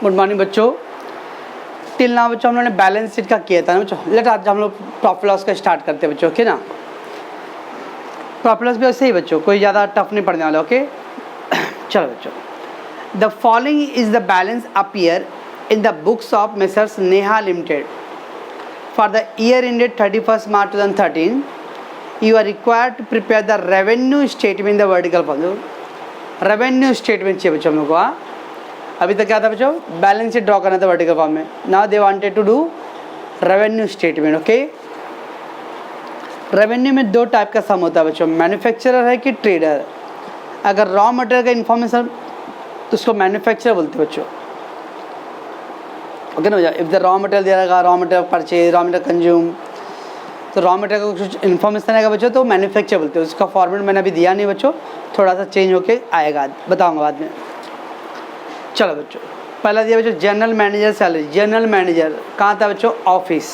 Good morning बच्चों। Till now बच्चों हम लोगों ने बैलेंस शीट का किया था ना बच्चों। लेट आज हम लोग प्रॉफिट लॉस का स्टार्ट करते हैं बच्चों, ओके ना। प्रॉफिट लॉस भी वैसे ही बच्चों, कोई ज़्यादा टफ नहीं पड़ने वाला, ओके। चलो बच्चों, the following is the balance appear in the books of messrs Neha limited for the year ended 31st March 2013. You are required to prepare the revenue statement in the vertical column. Revenue statement चाहिए बच्चों हम लोग को। अभी तक क्या था बच्चों, बैलेंस शीट ड्रॉ करना था वर्टिकल फॉर्म में। Now they wanted to do revenue statement, okay. Revenue में दो टाइप का सम होता है बच्चों, मैन्युफैक्चरर है कि ट्रेडर। अगर रॉ मटेरियल का इन्फॉर्मेशन तो उसको मैन्युफैक्चरर बोलते हैं बच्चों, ओके ना भैया। इफ द रॉ मटेरियल दिया रहेगा, raw material purchase, raw material consume, तो रॉ मटेरियल का कुछ इन्फॉर्मेशन आएगा बच्चों तो मैन्युफैक्चर बोलते हैं। उसका फॉर्मेट मैंने अभी दिया नहीं बच्चों, थोड़ा सा चेंज होके आएगा, बताऊंगा बाद में। चलो बच्चों, पहला दिया बच्चों general manager salary. General manager कहाँ था बच्चों, office,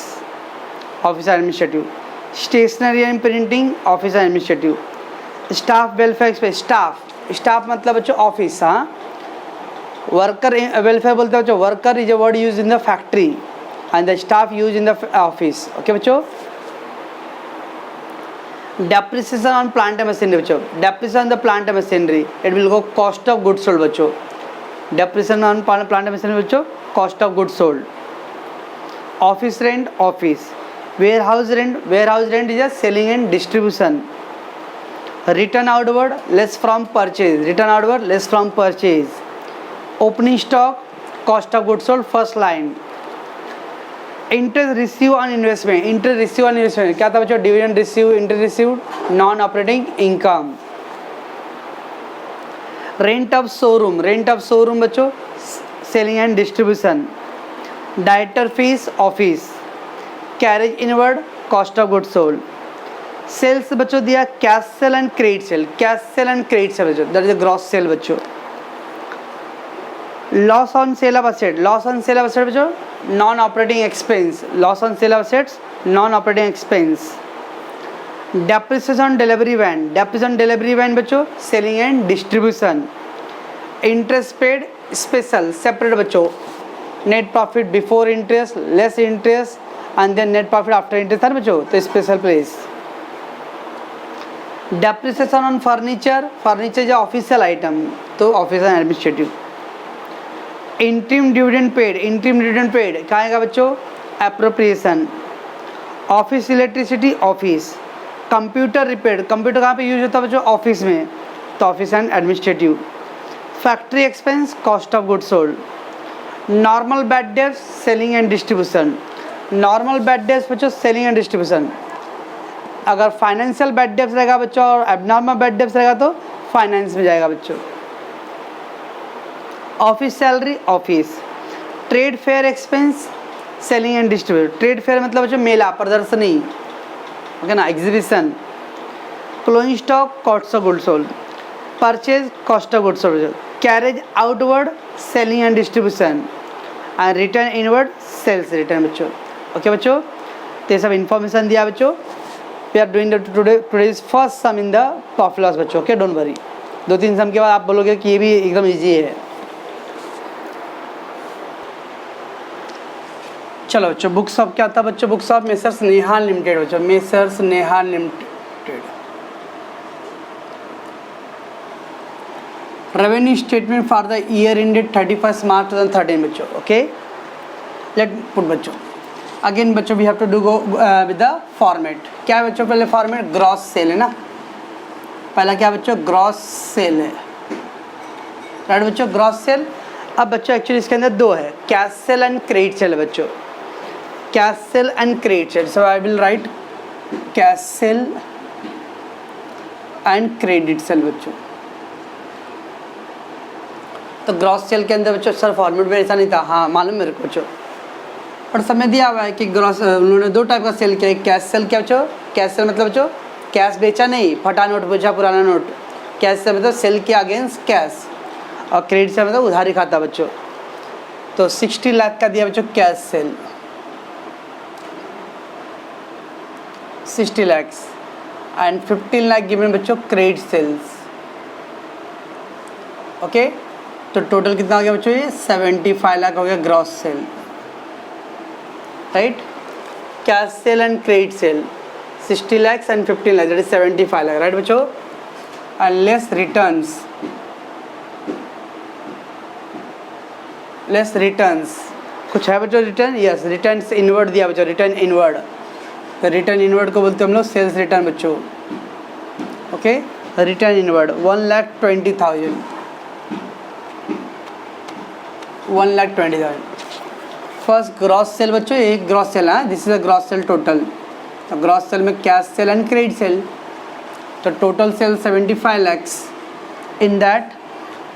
office administrative. Stationery and printing, office administrative. Staff welfare expense, staff मतलब बच्चों ऑफिस, हाँ। वर्कर वेलफेयर बोलते हैं बच्चों, worker is a word use in the factory and the staff use in the office, okay बच्चों। Depreciation on plant and machinery बच्चों, depreciation on the plant and machinery it will go cost of goods sold बच्चों। Depreciation on plant and machinery बच्चों cost of goods sold. Office rent, office. Warehouse rent is a selling and distribution. Return outward less from purchase, return outward less from purchase. Opening stock cost of goods sold first line. Interest receive on investment, interest receive on investment क्या था बच्चों, dividend receive, interest receive, non operating income. Rent of showroom बच्चों selling and distribution. Director fees, office. Carriage inward cost of goods sold. Sales बच्चों दिया cash sale and credit sale, cash sale and credit sale बच्चों that is gross sale बच्चों। Loss on sale of asset, loss on sale of asset बच्चों non operating expense, loss on sale of assets non operating expense. Depreciation on delivery van, depreciation delivery van बच्चों selling and distribution. Interest paid special separate बच्चों, net profit before interest, less interest and then net profit after interest था बच्चों, तो special place. Depreciation on furniture, furniture जो official item तो office and administrative. Interim dividend paid क्या आएगा बच्चों, appropriation. Office electricity, office. Computer repair, computer कहाँ पे यूज होता है बच्चों, ऑफिस में, तो office and administrative. Factory expense cost of goods sold. Normal bad debts selling and distribution, normal bad debts बच्चों सेलिंग एंड डिस्ट्रीब्यूशन। अगर फाइनेंशियल बैड डेब्ट्स रहेगा बच्चों और एबनॉर्मल बैड डेब्ट्स रहेगा तो फाइनेंस में जाएगा बच्चों। Office salary, office. Trade fair expense selling and distribution, trade fair मतलब बच्चों मेला, प्रदर्शनी, ओके ना, exhibition. Closing stock cost of goods sold. Purchase cost of goods sold. Carriage outward selling and distribution and return inward sales return बच्चों, okay बच्चों। तो ये सब इन्फॉर्मेशन दिया बच्चों। We are doing today first sum in the profit loss बच्चों, okay, don't worry. 2-3 sum के बाद आप बोलोगे कि ये भी एकदम ईजी है। चलो बच्चों, बुक्स ऑफ क्या था बच्चों, books of messrs Neha limited बच्चों, messrs Neha limited. Revenue statement for the year ended 31st March 2013 बच्चों, ओके। लेट पुट बच्चों अगेन बच्चों we have to do go with the format. क्या है बच्चों, पहले फॉर्मेट ग्रॉस सेल है ना, पहला क्या बच्चों, ग्रॉस सेल है, राइट बच्चों, ग्रॉस सेल। अब बच्चों एक्चुअली इसके अंदर दो है, cash sale and credit sale बच्चों, cash sale and credit sale. So I will write cash sale and credit sale बच्चों। तो ग्रॉस सेल के अंदर बच्चों सर फॉर्मेट में ऐसा नहीं था, हाँ मालूम मेरे को बच्चों, और समय दिया हुआ है कि ग्रॉस उन्होंने दो टाइप का सेल किया। कैश सेल क्या बच्चों, कैश सेल मतलब बच्चों कैश बेचा नहीं, फटा नोट बेचा, पुराना नोट। कैश सेल मतलब सेल किया अगेंस्ट कैश, और क्रेडिट सेल मतलब उधारी खाता बच्चों। तो 60 लाख का दिया बच्चों cash sale, 60 lakhs and 15 lakh given बच्चों क्रेडिट सेल्स, ओके। तो टोटल कितना हो गया बच्चों, ये 75 लाख हो गया gross sale, right. Cash sale and credit sale 60 lakhs and 15 lakhs, that is 75 lakh, right बच्चों। and less returns कुछ है बच्चों रिटर्न, यस रिटर्न इनवर्ड दिया बच्चों, रिटर्न इनवर्ड, तो रिटर्न इनवर्ड को बोलते हैं हम लोग सेल्स रिटर्न बच्चों, okay. Return inward 1,20,000, 1,20,000 first gross sale बच्चों, एक ग्रॉस सेल है, this is a gross sale total. तो ग्रॉस सेल में cash sale and credit sale, तो total sale 75 lakhs, in that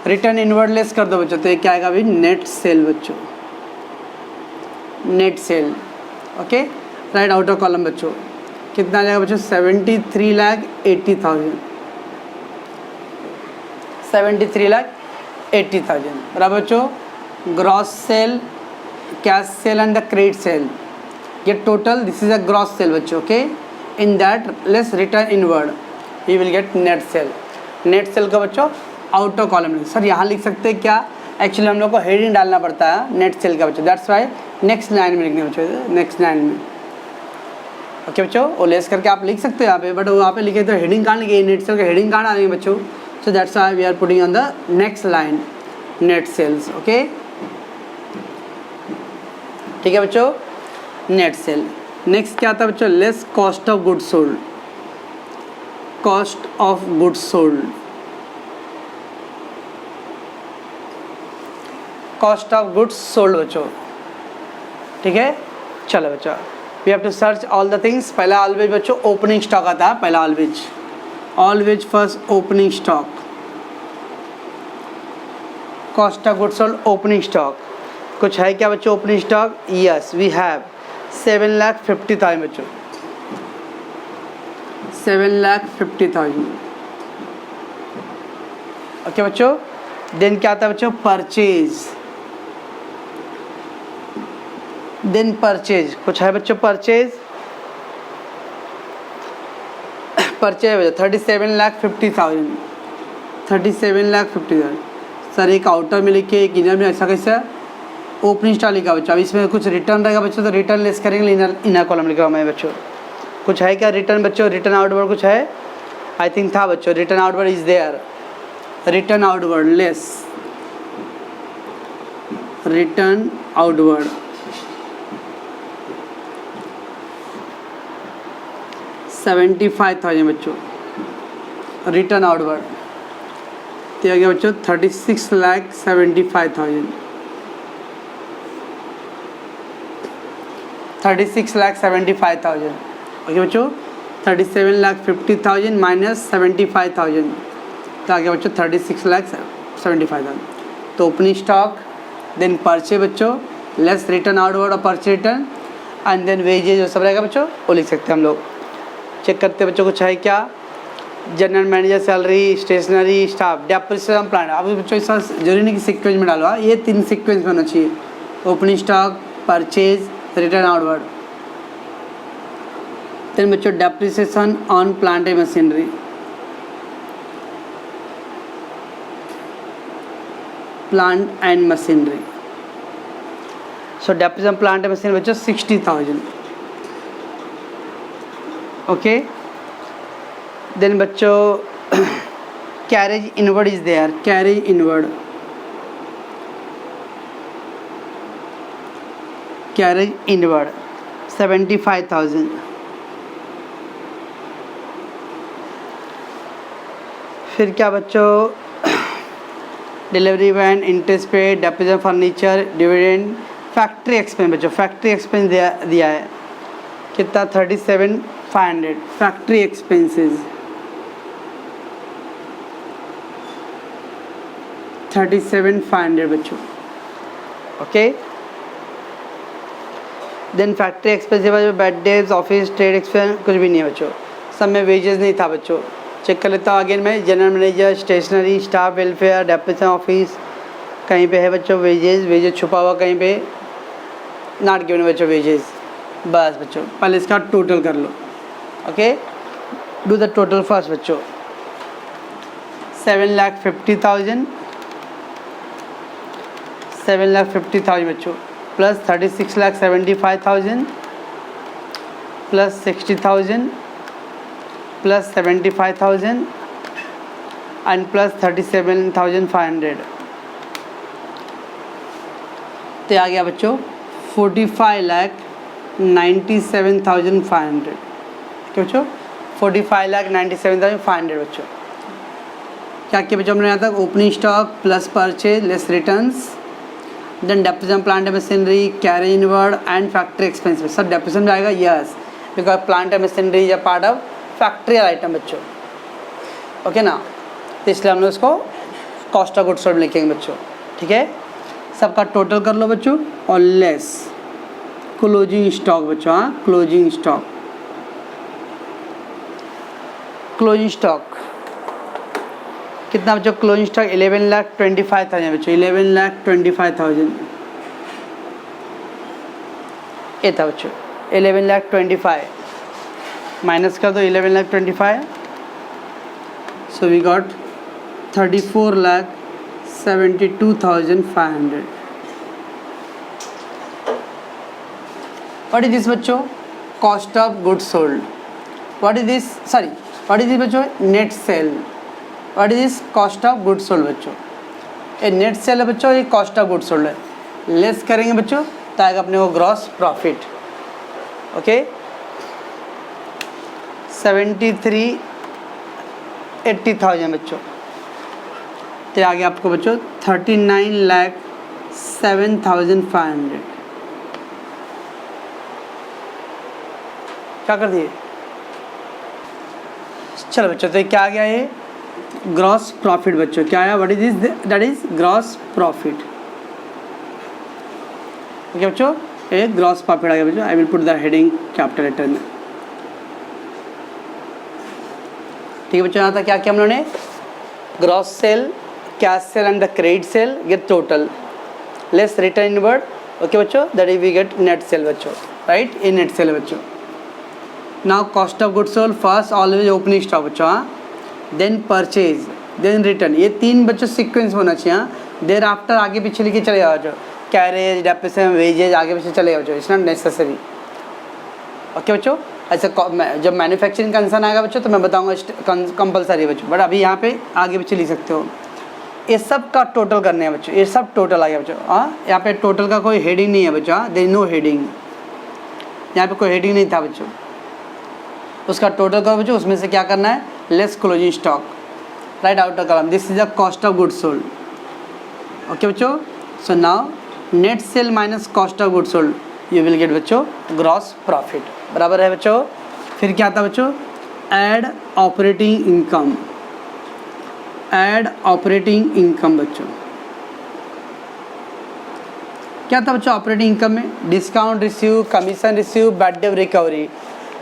return inward less कर दो बच्चों, तो ये क्या आएगा अभी, नेट सेल बच्चों, net sale, okay. Right outer column बच्चों कितना आ जाएगा बच्चों, 73,80,000, 73,80,000, बराबर बच्चों। Gross sale, cash sale and the credit sale, ये total, this is a gross sale बच्चों, okay. In that less return inward you will get net sale. Net sale का बच्चों आउटर कॉलम लिख, सर यहाँ लिख सकते हैं क्या, एक्चुअली हम लोग को हेडिंग डालना पड़ता है नेट सेल का बच्चों, दैट्स वाई नेक्स्ट लाइन में लिखने बच्चों, नेक्स्ट लाइन में, ओके बच्चों। वो लेस करके आप लिख सकते हो यहाँ पे, बट वहाँ पे लिखे तो हेडिंग कहाँ लिखे, नेट सेल का हेडिंग कहाँ डालेंगे बच्चों, so that's why we are putting on the next line net sales, okay, ठीक है बच्चों। नेट सेल नेक्स्ट क्या आता है बच्चों, less cost of goods sold, cost of goods sold, cost of goods sold बच्चों, ठीक है। चलो बच्चों we have to search all the things. पहला ऑलवेज बच्चों ओपनिंग स्टॉक आता है, पहला always first opening stock, cost of goods sold opening stock, कुछ है क्या बच्चों opening stock, yes we have 7,50,000 बच्चों, 7,50,000, ओके बच्चों। देन क्या आता है बच्चों, परचेज, देन परचेज, कुछ है बच्चों परचेज, परचेज 37,50,000, 37,50,000, सर एक आउटर में लिखे एक इनर में, ऐसा कैसा ओपनिंग स्टॉक लिखा बच्चों। अब इसमें कुछ रिटर्न रहेगा बच्चों, तो रिटर्न लेस करेंगे, इनर कॉलम लिखा मैं बच्चों। कुछ है क्या रिटर्न बच्चों, रिटर्न आउटवर्ड कुछ है, आई थिंक था बच्चों, return outward is there, return outward less, return outward 75,000 बच्चों, रिटर्न आउटवर्ड तो आ गया बच्चों 36,75,000, 36,75,000, ओके बच्चों। 37,50,000 माइनस 75,000 तो आ गया बच्चों 36,75,000। तो ओपनिंग स्टॉक, देन परचे बच्चों, लेस रिटर्न आउटवर्ड और परचे रिटर्न, एंड देन वेजेज जो सब रहेगा बच्चों वो लिख सकते हैं हम लोग। चेक करते हैं बच्चों कुछ है क्या, general manager salary, stationery, staff, depreciation plan. अब बच्चों इस जरूरी नहीं कि सीक्वेंस में डालो, ये 3 सीक्वेंस में होना चाहिए, opening stock, purchase, return outward. Then बच्चों depreciation on plant and machinery, plant and machinery, so depreciation plant and machinery बच्चों 60,000, ओके। देन बच्चों carriage inward is there, carriage inward, carriage inward 75,000। फिर क्या बच्चों delivery van, interest pay, depreciation furniture, dividend, factory expense बच्चों, factory expense दिया है कितना 37,500, factory expenses 37,500 बच्चों, ओके। देन फैक्ट्री एक्सपेंस बच्चों bad debts, office, trade expense कुछ भी नहीं है बच्चों, सब में वेजेस नहीं था बच्चों। चेक कर लेता हूँ अगेन मैं, general manager, stationery, staff welfare, depreciation office, कहीं पे है बच्चों वेजेस, वेजेस छुपा हुआ कहीं पे, नॉट गिवन बच्चों वेजेस। बस बच्चों पहले इसका टोटल कर लो, okay. Do the total first बच्चों, 7,50,000 7,50,000 बच्चों, plus 36,75,000 plus 60,000 plus 75,000 and plus 37,500। तो आ गया बच्चों 45,97,500। क्या बच्चों 45,97,500 बच्चों। क्या किया बच्चों हमने यहाँ तक opening stock plus purchase less returns, then depreciation plant and machinery, carry inward and factory expense. सब डेप्रिसिएशन में आएगा, yes, because plant and machinery is a part of factorial item बच्चों, ओके ना। तो इसलिए हम लोग इसको कॉस्ट ऑफ गुड्स सोल्ड लिखेंगे बच्चों, ठीक है। सबका टोटल कर लो बच्चों और लेस क्लोजिंग स्टॉक बच्चों। हाँ, क्लोजिंग स्टॉक, क्लोजिंग स्टॉक कितना बच्चों? क्लोजिंग स्टॉक 11,25,000 बच्चों, 11,25,000 ये था बच्चों। 11,25,000 माइनस कर दो 11,25,000, so we got 34,72,500। What is this बच्चों? Cost of goods sold. What is this, sorry what is this बच्चों? Net sale. What is this? Cost of goods sold बच्चों। ये नेट सेल है बच्चों, ये कॉस्ट ऑफ गुड्स सोल्ड है। Less करेंगे बच्चों तो आएगा अपने को ग्रॉस प्रॉफिट, ओके। 73,80,000 बच्चों। तो आ गया आपको बच्चों 39,07,500। क्या कर दिए? चलो बच्चों, तो क्या आ गया? ये ग्रॉस प्रॉफिट बच्चों। क्या है? What is this? That is gross profit, okay बच्चों। ये ग्रॉस प्रॉफिट आ गया बच्चों। I will put the heading capital letter में, ठीक है बच्चों। यहाँ तक क्या किया हम लोगों ने? Gross sale, cash sale and the credit sale get total less return inward, okay बच्चों, that is we get net sale बच्चों, राइट। ये नेट सेल है बच्चों। Now cost of goods sold, first always opening stock बच्चों, हाँ, then purchase, then return. ये तीन बच्चों सीक्वेंस होना चाहिए, हाँ। देर आफ्टर आगे पीछे लिखे चले जाओ बच्चों, कैरेज, डेप्रिसिएशन, वेजेज आगे पीछे चले जाओ बच्चों, इट्स नॉट नेसेसरी, ओके बच्चों। ऐसा जब मैन्युफैक्चरिंग कंसर्न आएगा बच्चों तो मैं बताऊंगा कंपलसरी बच्चों, बट अभी यहाँ पे आगे पीछे लिख सकते हो। ये सब का टोटल करने हैं बच्चों, ये सब टोटल आ गया बच्चों, हाँ। यहाँ पे टोटल का कोई हेडिंग नहीं है बच्चों, हाँ, देयर इज नो हेडिंग। यहाँ पे कोई हेडिंग नहीं था बच्चों, उसका टोटल करो बच्चों। उसमें से क्या करना है? Less closing stock, right outer column, this is the cost of goods sold, okay बच्चों। So now net sale minus cost of goods sold, you will get बच्चों ग्रॉस प्रॉफिट, बराबर है बच्चों। फिर क्या आता बच्चों? Add operating income, add operating income बच्चों। क्या था बच्चों ऑपरेटिंग इनकम में? Discount receive, commission receive, bad debt recovery.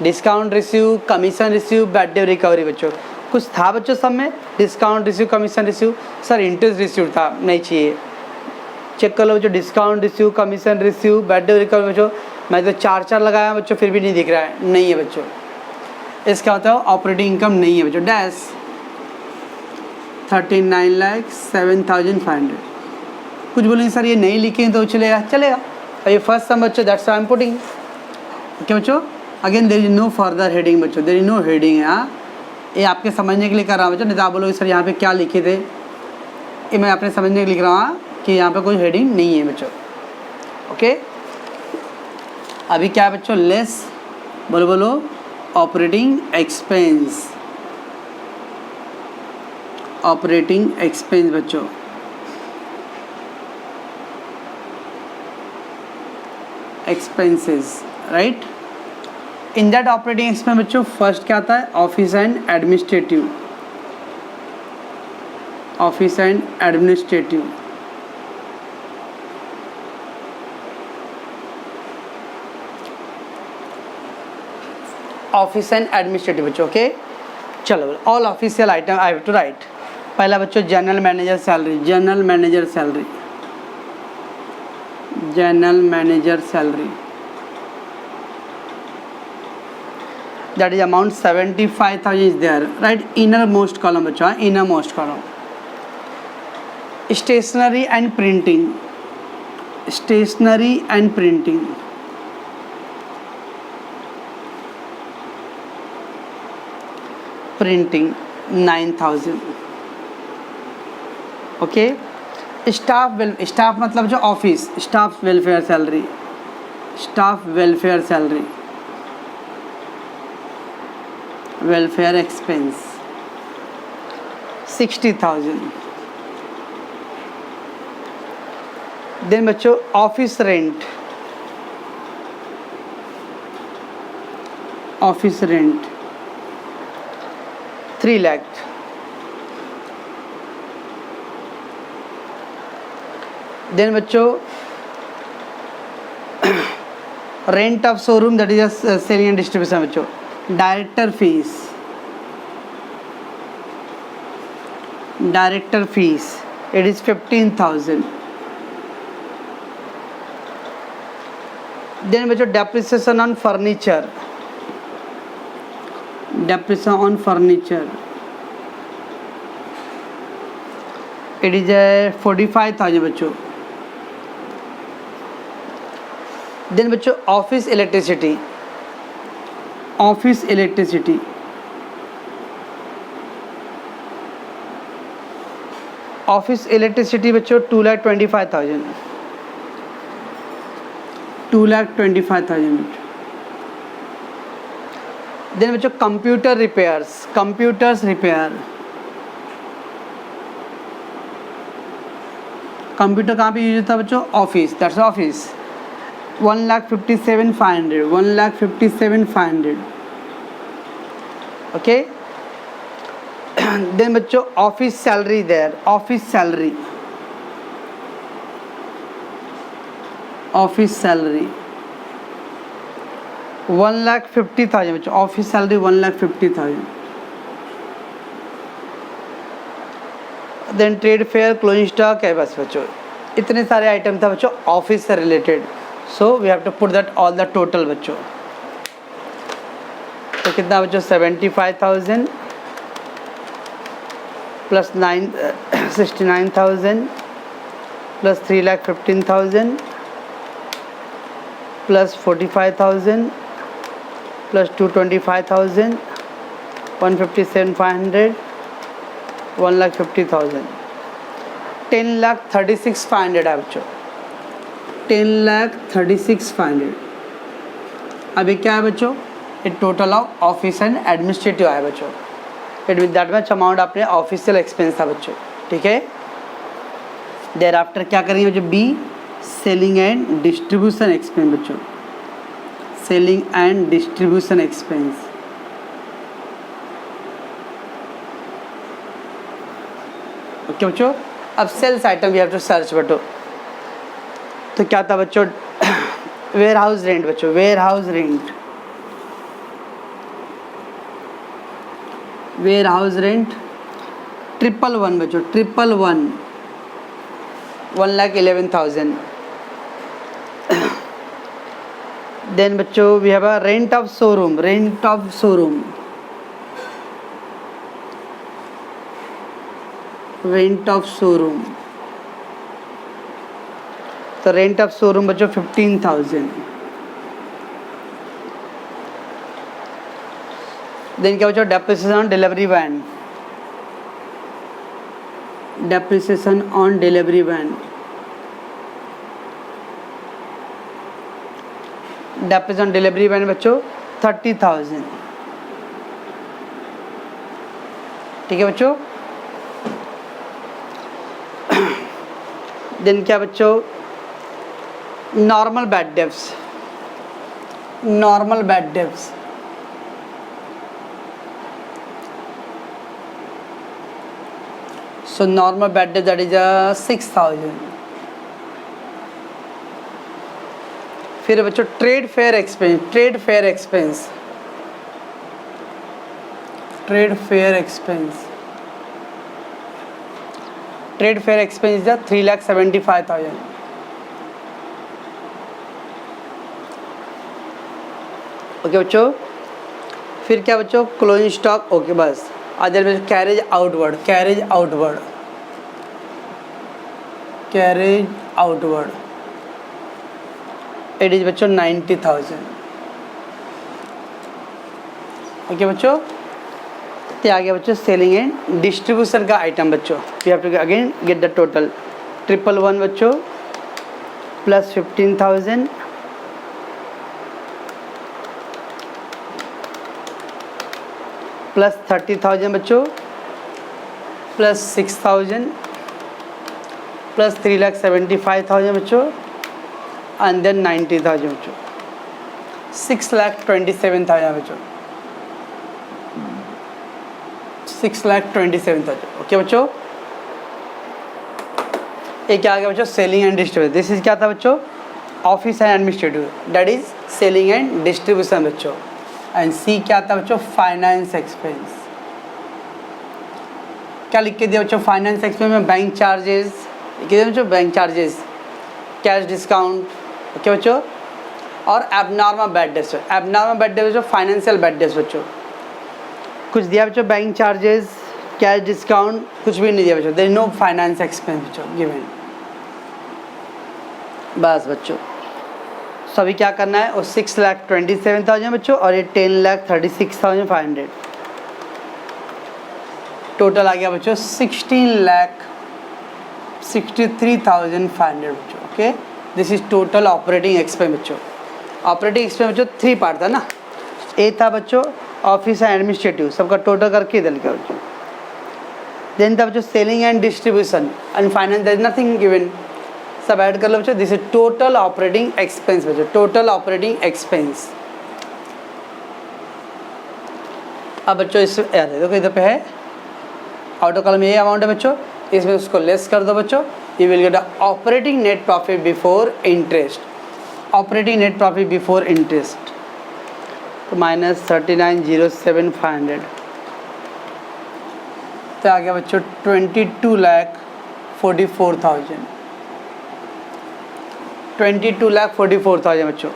Discount receive, commission receive, bad debt recovery बच्चों। कुछ था बच्चों सब में? Discount receive, commission receive, sir interest receive था, नहीं चाहिए, चेक कर लो बच्चों। Discount receive, commission receive, bad debt recovery बच्चों। मैं तो 4 लगाया बच्चों, फिर भी नहीं दिख रहा है, नहीं है बच्चों। इसका होता है ऑपरेटिंग इनकम नहीं है बच्चों, डैश 39,07,500। कुछ बोलेंगे सर ये नहीं लिखेंगे तो चलेगा, चलेगा। और ये फर्स्ट सम बच्चों, that's I am putting, okay बच्चों। Again there is no further heading बच्चों, देयर इज नो हेडिंग है, हाँ। ये आपके समझने के लिए कर रहा हूँ बच्चों, नहीं तो आप बोलोगे सर यहाँ पे क्या लिखे थे। ये मैं अपने समझने के लिए लिख रहा हूँ कि यहाँ पे कोई हेडिंग नहीं है बच्चों, ओके। अभी क्या है बच्चों? लेस, बोलो बोलो, ऑपरेटिंग एक्सपेंस, ऑपरेटिंग एक्सपेंस बच्चों। Expenses, right. In that operating expense बच्चों फर्स्ट क्या आता है? Office and administrative, office and administrative, office and administrative बच्चों, ओके। चलो all official item I have to write. पहला बच्चों general manager salary, general manager salary, general manager salary, that is amount 75,000 is there, right, innermost column बच्चों, innermost column. Stationery and printing, stationery and printing, printing 9,000। Okay, staff मतलब जो office, staff welfare salary, staff welfare salary, welfare expense 60,000। Then बच्चों office rent, office rent 3 lakh. Then बच्चों rent of showroom that is selling and distribution बच्चों, director fees, director fees it is 15,000। Then बच्चों depreciation on furniture, depreciation on furniture it is 45,000 बच्चों। Then बच्चों office electricity, office electricity office electricity बच्चों 2,25,000, 2,25,000। Then बच्चों computer repairs, computers repair, computer कहाँ पे use होता है बच्चों? Office, that's office 1,57,500, 1,57,500। Okay, then बच्चों office salary there, office salary, office salary 1,50,000 बच्चों, office salary 1,50,000। Then trade fair, closing stock है, बस बच्चों इतने सारे आइटम था बच्चों ऑफिस से related. So we have to put that all the total बच्चों। तो कितना बच्चों 75,000 प्लस 69,000 प्लस 3,15,000 प्लस 45,000 प्लस 225,000 157,500 1,50,000 10,36,500 है बच्चों, 10,36,500। अभी क्या है बच्चों? ये total of office and administrative है बच्चों। It with that much amount अपने ऑफिशियल एक्सपेंस था बच्चों, ठीक है। देयर आफ्टर क्या करेंगे बच्चों? B selling and distribution expense बच्चों, selling and distribution expense. Okay बच्चों, अब sales item we have to search बच्चों। तो क्या था बच्चों? वेयर हाउस रेंट बच्चों, warehouse rent, warehouse rent 1,111 बच्चों, 1,111 1,11,000। देन बच्चों we have a rent of showroom, rent of showroom, rent of showroom, तो रेंट ऑफ शोरूम बच्चों 15,000। देन क्या बच्चों? Depreciation on delivery van, depreciation on delivery van, depreciation on delivery van बच्चों 30,000, ठीक है बच्चों। देन क्या बच्चों? Normal bad debts, normal bad debts so normal bad debt that is 6,000। फिर बच्चों trade fair expense, trade fair expense, trade fair expense, trade fair expense 3,75,000। Okay बच्चों, फिर क्या बच्चों? क्लोजिंग स्टॉक, ओके बस। अदर में carriage outward, carriage outward, carriage outward it is बच्चों 90,000। Okay बच्चों, तो आ गया बच्चों सेलिंग एंड डिस्ट्रीब्यूशन का आइटम बच्चों। We have to again get the total. 111 बच्चों प्लस 15,000 प्लस 30,000 बच्चों प्लस 6,000 प्लस 3,75,000 बच्चों एंड देन 90,000 बच्चों, 6,27,000 बच्चों, 6,27,000। ओके बच्चों, ये क्या आ गया बच्चों? Selling and distribution. This is क्या था बच्चों? Office and administrative, that is selling and distribution बच्चों। एंड सी क्या था बच्चों? Finance expense. क्या लिख के दिया बच्चों? फाइनेंस एक्सपेंस में बैंक चार्जेस लिख के दिया बच्चों, bank charges, cash discount. Okay बच्चों, और abnormal bad debts. Abnormal bad debts बच्चों फाइनेंशियल बैड डेट्स बच्चों। कुछ दिया बच्चों? बैंक चार्जेस, कैश डिस्काउंट, कुछ भी नहीं दिया बच्चों। There is no finance expense बच्चों गिवन। बस बच्चों, सभी क्या करना है? और 6,27,000 बच्चों और ये 10,36,500। टोटल आ गया बच्चों 16,63,500 बच्चों। Okay, this is total operating expense बच्चों। ऑपरेटिंग एक्सपेंस बच्चों 3 पार्ट था ना। ए था बच्चों ऑफिस एंड एडमिनिस्ट्रेटिव, सबका टोटल करके इधर लिखा बच्चों। देन था बच्चों selling and distribution and finance, there is nothing given, सब ऐड कर लो बच्चों। This is total operating expense बच्चों, टोटल ऑपरेटिंग एक्सपेंस। अब बच्चों इस देखो इधर पे है आउटर कॉलम, ये अमाउंट है बच्चों, इसमें उसको लेस कर दो बच्चों। You will gate operating net profit before interest. Operating net profit before interest तो माइनस 39,07,500। तो आ गया बच्चों 22,44,000। 22,44,000 बच्चों।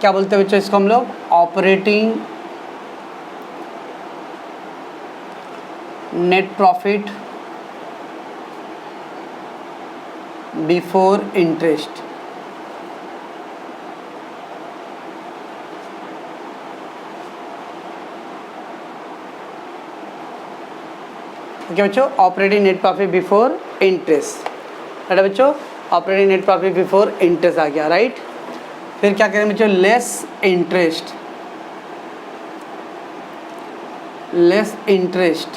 क्या बोलते हैं बच्चों इसको हम लोग? Operating net profit before interest. Okay बच्चों, operating net profit before interest, right बच्चों? Operating net profit before interest आ गया, राइट। फिर क्या करेंगे बच्चों? Less interest. लेस इंटरेस्ट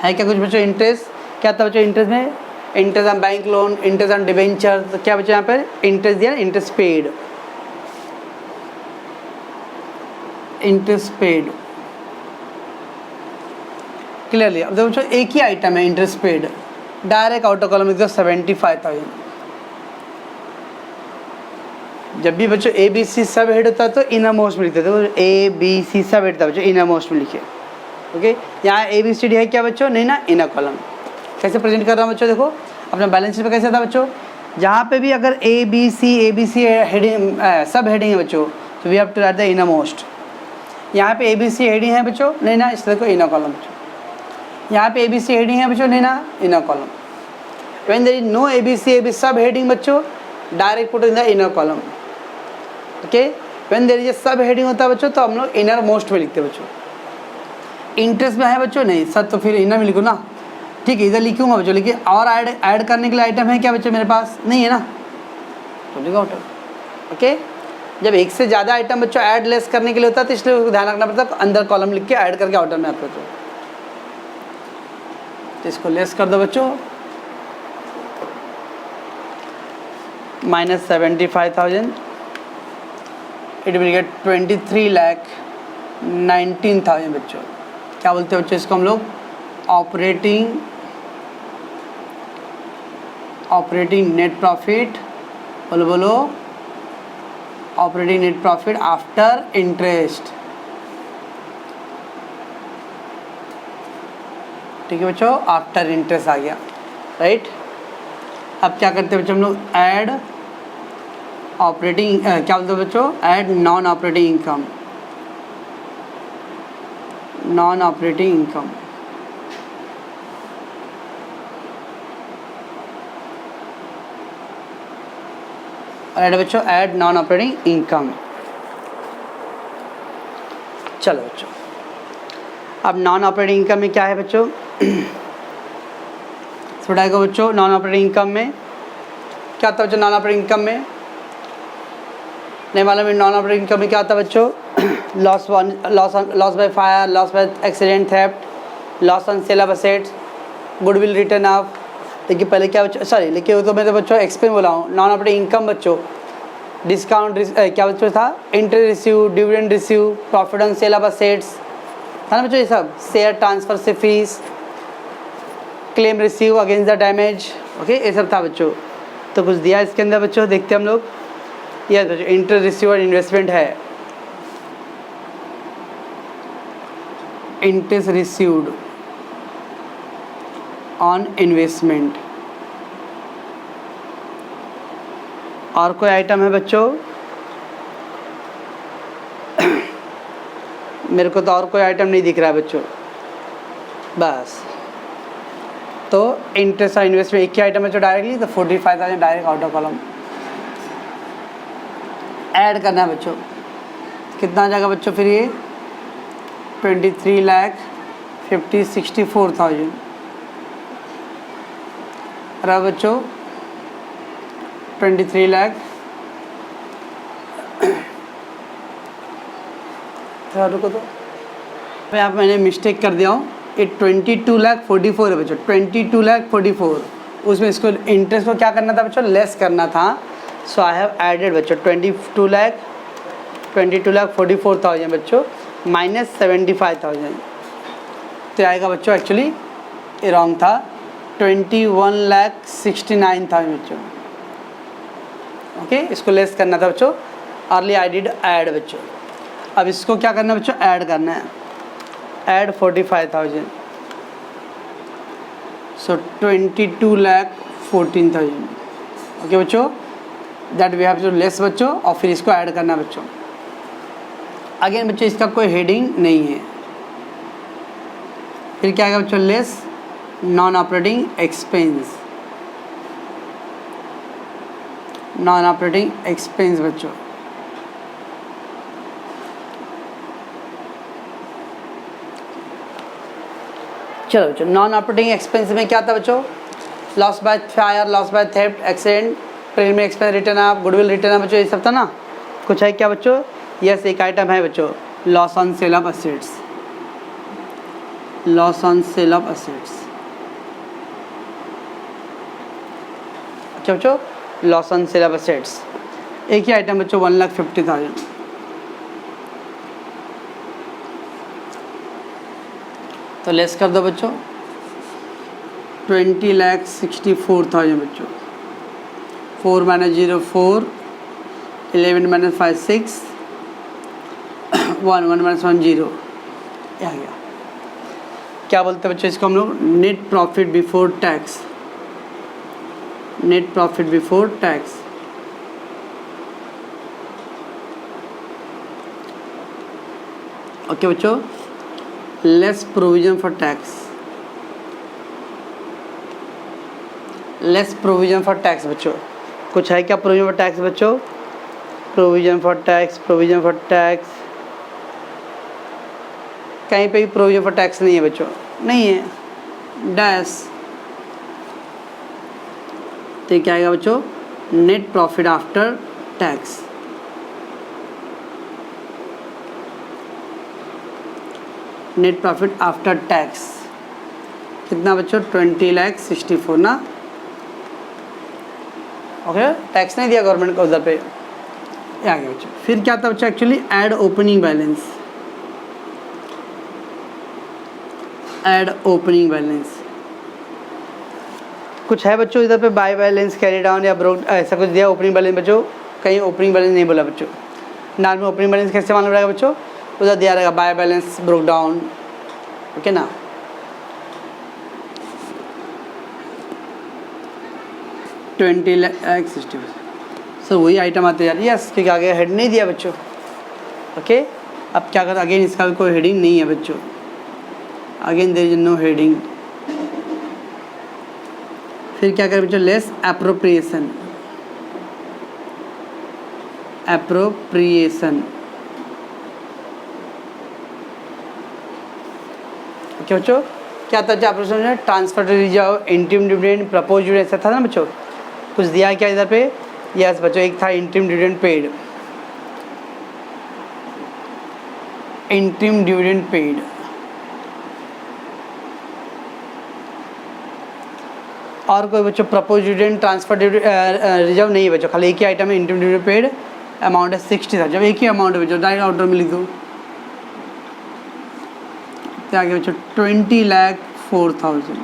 है क्या कुछ बच्चों? इंटरेस्ट क्या था बच्चों? इंटरेस्ट में interest on bank loan, interest on debenture, तो क्या बच्चों यहाँ पर इंटरेस्ट दिया? Interest paid, interest paid. Clearly अब देखो बच्चों एक ही आइटम है interest paid, direct outer column लिख दो 75,000। जब भी बच्चों ए बी सी सब हेड होता है तो इनर मोस्ट में लिखते थे, तो ए बी सी सब हेड था बच्चों, इनर मोस्ट में लिखे। ओके, यहाँ ए बी सी डी है क्या बच्चों? नहीं ना, इनर कॉलम। कैसे प्रेजेंट कर रहा हूँ बच्चों? देखो अपना बैलेंस शीट पे कैसे था बच्चों? जहाँ पे भी अगर A B C heading sub heading है बच्चों, तो we have to write the inner most. यहाँ पे ए बी सी हेडिंग है बच्चों, नहीं ना, इसलिए देखो इनर कॉलम बच्चों। यहाँ पे ए बी सी हेडिंग है बच्चों, नहीं ना, inner column. When there is no A B C sub heading बच्चों, direct put in the inner column. Okay, when there is sub heading होता है बच्चों तो हम लोग इनर मोस्ट में लिखते हैं बच्चों। इंटरेस्ट में है बच्चों नहीं सर, तो फिर इनर में लिखो ना, ठीक है, इधर लिखूंगा बच्चों। लेकिन और ऐड करने के लिए आइटम है क्या बच्चों मेरे पास? नहीं है ना, तो लिखो आउटर। ओके, जब एक से ज़्यादा आइटम बच्चों ऐड लेस करने के लिए होता है तो इसलिए ध्यान रखना पड़ता है, अंदर कॉलम लिख के ऐड करके आउटर में आता है। तो इसको लेस कर दो बच्चों, माइनस 75,000, इट विल गेट 23,19,000 बच्चों। क्या बोलते हैं बच्चों इसको हम लोग? ऑपरेटिंग नेट प्रॉफिट, बोलो operating net profit after interest. ठीक है बच्चों, आफ्टर इंटरेस्ट आ गया, राइट। अब क्या करते हैं बच्चों हम लोग? ऐड ऑपरेटिंग क्या बोलते हैं बच्चों? Add non operating income, non operating income. और ऐड बच्चों ऐड नॉन ऑपरेटिंग इनकम। चलो बच्चों, अब नॉन ऑपरेटिंग इनकम में क्या है बच्चों, सुनाएगा बच्चों। नॉन ऑपरेटिंग इनकम में क्या आता है बच्चों, नॉन ऑपरेटिंग इनकम में नहीं मालूम, नॉन ऑपरेटिंग इनकम में क्या आता है बच्चों, loss by fire, loss by accident, theft, loss on sale of assets, goodwill return of. देखिए पहले क्या बच्चों, सॉरी लेकिन वो तो मैं तो बच्चों एक्सप्लेन बोला हूँ। नॉन ऑपरेटिंग इनकम बच्चों डिस्काउंट क्या बच्चों था, interest receive, dividend receive, profit on sale of assets था ना बच्चों, ये सब शेयर ट्रांसफर से fees, claim receive against the damage, okay ये सब था बच्चों। तो कुछ दिया इसके अंदर बच्चों, देखते हम लोग। यह बच्चों इंटरेस्ट रिसीव और इन्वेस्टमेंट है, इंटरेस्ट रिसीव्ड ऑन इन्वेस्टमेंट। और कोई आइटम है बच्चों, मेरे को तो और कोई आइटम नहीं दिख रहा है बच्चों, बस तो इंटरेस्ट और इन्वेस्टमेंट एक ही आइटम है जो डायरेक्टली, तो 45,000 direct out of column add करना है बच्चों। कितना आ जाएगा बच्चों फिर ये 23,50,64,000 रहा बच्चों, 23 लाख रुको तो यहाँ पे मैंने मिस्टेक कर दिया हूँ, ये 22,44,000 है बच्चों, 22,44,000। उसमें इसको इंटरेस्ट को क्या करना था बच्चों, लेस करना था। सो आई हैव एडेड बच्चों 22,44,000 बच्चों माइनस 75,000, तो आएगा बच्चों एक्चुअली ये रॉन्ग था, 21,69,000 बच्चों, ओके इसको लेस करना था बच्चों। अर्ली आई डिड ऐड बच्चों। अब इसको क्या करना है बच्चों, ऐड करना है, ऐड 45,000, सो 22,14,000, ओके बच्चों that we have to less बच्चों, और फिर इसको ऐड करना है बच्चों। अगेन बच्चों इसका कोई हेडिंग नहीं है, फिर क्या आएगा बच्चों, less non operating expense, non operating expense बच्चों। चलो बच्चों, नॉन ऑपरेटिंग एक्सपेंस में क्या था बच्चों, loss by fire, loss by theft, accident, premium expense, return of, goodwill return of बच्चों, ये सब था ना। कुछ है क्या बच्चों, यस एक आइटम है बच्चों, loss on sale of assets, loss on sale of assets, अच्छा बच्चों loss on sale of assets एक ही आइटम बच्चों, 1,50,000। तो लेस कर दो बच्चों, 20,64,000 बच्चों, 4 - 0 4, 11 - 5 6, 1 1 - 1 0, आ गया। क्या बोलते हैं बच्चों इसको हम लोग, net profit before tax, net profit before tax. Okay बच्चों, less provision for tax, less provision for tax बच्चों। कुछ है क्या प्रोविजन फॉर टैक्स बच्चों, provision for tax, provision for tax कहीं पे भी प्रोविजन फॉर टैक्स नहीं है बच्चों, नहीं है, डैश। तो क्या आएगा बच्चों, net profit after tax, net profit after tax कितना बच्चों, 20,64,000 ना, ओके टैक्स नहीं दिया गवर्नमेंट को उधर पे, आ गया बच्चों। फिर क्या था बच्चों, actually add opening balance, add opening balance. कुछ है बच्चों इधर पे, बाय बैलेंस, कैरी डाउन या ब्रोक, ऐसा कुछ दिया। ओपनिंग बैलेंस बच्चों, कहीं ओपनिंग बैलेंस नहीं बोला बच्चों। नॉर्मल ओपनिंग बैलेंस कैसे मालूम रहेगा बच्चों, उधर दिया रहेगा by balance, broke down, okay ना। $20,60,000 सर वही आइटम आते यार, यस क्योंकि आगे हेड नहीं दिया बच्चों, ओके। अब क्या करें, अगेन इसका कोई हेडिंग नहीं है बच्चों, again there is no heading. फिर क्या करें बच्चों, लेस एप्रोप्रिएशन, एप्रोप्रिएशन। ओके बच्चों, क्या था एप्रोप्रिएशन में? Transfer reserve, interim dividend, propose dividend, ऐसा था ना बच्चों। कुछ दिया है क्या इधर पे? यस बच्चों, एक था interim dividend paid, interim dividend paid. और कोई बच्चों प्रपोज डिविडेंड, ट्रांसफर रिजर्व नहीं है बच्चों, खाली एक ही आइटम है, इंटरिम डिविडेंड पेड, अमाउंट है 60 था। जब एक ही अमाउंट है बच्चों, डायरेक्ट ऑर्डर में लिख दो, क्या आगे बच्चों 20,04,000।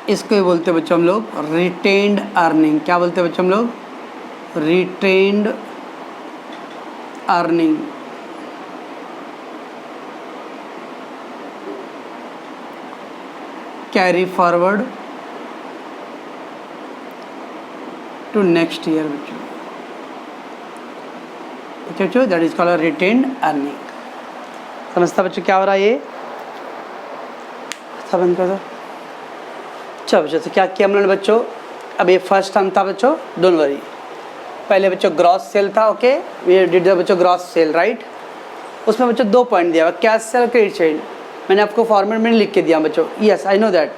इसको ही बोलते हैं बच्चों हम लोग रिटेन्ड अर्निंग। क्या बोलते हैं बच्चों हम लोग? Retained earning. Carry forward to next year बच्चों। ओके बच्चों, that is called retained earning. समझता बच्चों क्या हो रहा है ये? सब बंद कर दो। चलो बच्चों, तो क्या किया हम लोगों ने बच्चों? अब ये फर्स्ट टर्म था बच्चों, डोंट वरी। पहले बच्चों ग्रॉस सेल था, ओके, वी डिड द बच्चों ग्रॉस सेल, राइट। उसमें बच्चों 2 पॉइंट दिया हुआ, कैश सेल, क्रेडिट सेल। मैंने आपको फॉर्मेट में लिख के दिया बच्चों, यस आई नो दैट।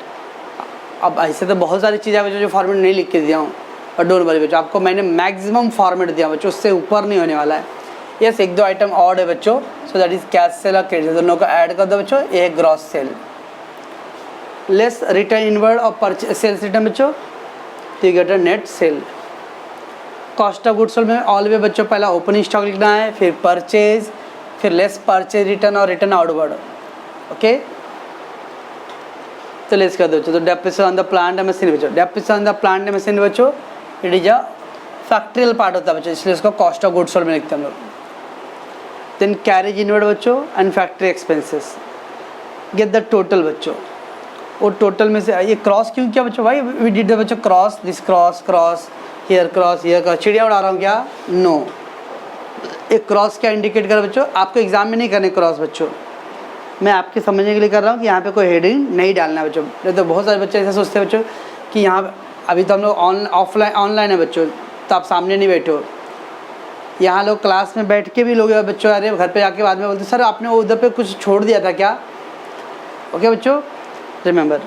अब ऐसे तो बहुत सारी चीज़ें बच्चों जो फॉर्मेट नहीं लिख के दिया हूँ, और डोंट वरी बच्चों, आपको मैंने मैक्सिमम फॉर्मेट दिया बच्चों, उससे ऊपर नहीं होने वाला है। यस, 1-2 आइटम और है बच्चों, so that is cash sale और क्रेडिट सेल, दोनों को ऐड कर दो बच्चों, ये है gross sale. Less return inward और परचेज सेल्स रिटर्न बच्चों, तो you get a net sale. Cost of goods sold में ऑलवेज बच्चों पहला ओपनिंग स्टॉक लिखना है, फिर परचेज, फिर लेस परचेज रिटर्न और रिटर्न आउटवर्ड, ओके। तो लेस कर दो बच्चों, तो depreciation on the plant and machinery बच्चों, depreciation on the plant and machinery बच्चों, it is a factorial part होता है बच्चों, इसलिए इसको कॉस्ट ऑफ गुड्स सोल्ड में लिखते हैं हम लोग। देन कैरेज इनवर्ड बच्चों and factory expenses, gate the total बच्चों। और टोटल में से ये क्रॉस क्यों किया बच्चों? भाई वी डिड द बच्चों cross, this cross, cross here, cross here, cross. चिड़िया उड़ा रहा हूँ क्या? नो। एक क्रॉस क्या इंडिकेट कर बच्चों? आपको एग्जाम में नहीं करने क्रॉस बच्चों, मैं आपके समझने के लिए कर रहा हूँ कि यहाँ पे कोई हेडिंग नहीं डालना है बच्चों। नहीं तो बहुत सारे बच्चे ऐसा सोचते हैं बच्चों कि यहाँ अभी तो हम लोग ऑनलाइन है बच्चों, तो आप सामने नहीं बैठे हो। यहाँ लोग क्लास में बैठ के भी लोग बच्चों, अरे घर पे जाके बाद में बोलते सर आपने उधर पे कुछ छोड़ दिया था क्या? ओके बच्चों, रिमेंबर,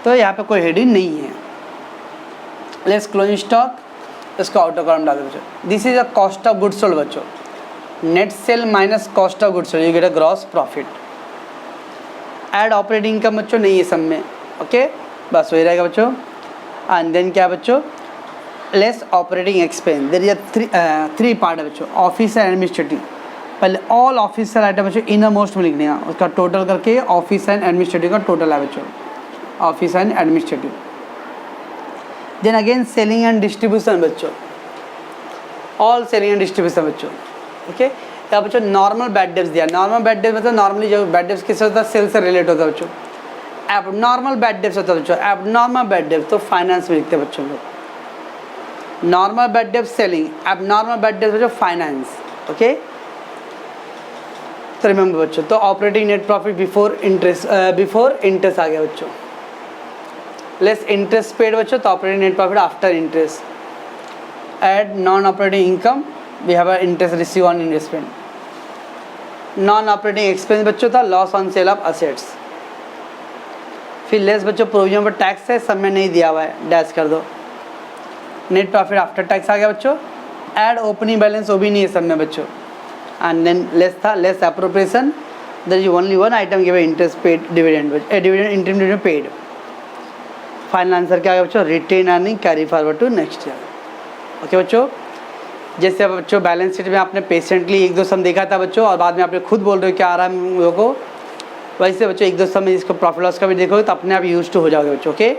तो यहाँ पे कोई हेडिंग नहीं है। लेस क्लोजिंग स्टॉक, इसको आउट ऑफ कॉलम डाल दो बच्चों। This is a cost of goods sold बच्चों, net sale minus cost of goods sold, you get a gross profit. Add operating income बच्चों नहीं है सब में, ओके, बस वही रहेगा बच्चों। एंड देन क्या बच्चों? Less operating expense, there is three part है बच्चों, ऑफिस एंड एडमिनिस्ट्रेटिव। पहले ऑल ऑफिशियल आइटम बच्चों इनर मोस्ट में लिखने का, उसका टोटल करके ऑफिस एंड एडमिनिस्ट्रेटिव का टोटल है बच्चों, office and administrative. Then again selling and distribution बच्चों, ऑल सेलिंग एंड डिस्ट्रीब्यूशन बच्चों, ओके। यहाँ बच्चों नॉर्मल बैड डेब्स दिया, नॉर्मल बैड डेब्स मतलब नॉर्मली जो बैड डेब्स किससे होता है? सेल से रिलेट होता है बच्चों। एब नॉर्मल बैड डेब्स होता है बच्चों, एब नॉर्मल बैड डेब्स तो फाइनेंस में लिखते हैं बच्चों लोग। Normal bad debts selling, abnormal bad debts बच्चों फाइनेंस, ओके। तो रिमेंबर बच्चों, तो operating net profit before interest आ गया बच्चों। लेस इंटरेस्ट पेड बच्चों, तो operating net profit after interest. Add non operating income, we have a interest receive on investment. Non operating expense बच्चों था loss on sale of assets. फिर less बच्चों provision पर टैक्स है, सब में नहीं दिया हुआ है, डैश कर दो। नेट प्रॉफिट आफ्टर टैक्स आ गया बच्चों। एड ओपनिंग बैलेंस, वो भी नहीं है सब में बच्चों। एंड देन लेस था less appropriation, there is only one item given interest paid dividend, dividend interim dividend paid. Final answer क्या आ गया बच्चों? Retain earning carry forward to next year, okay बच्चों। जैसे अब बच्चों बैलेंस शीट में आपने पेशेंटली 1-2 सम देखा था बच्चों, और बाद में आपने खुद बोल रहे हो क्या आ रहा है हम लोगों को, वैसे बच्चों 1-2 सम में इसको प्रॉफिट लॉस का भी देखोगे तो अपने आप यूज टू हो जाओगे बच्चों, ओके।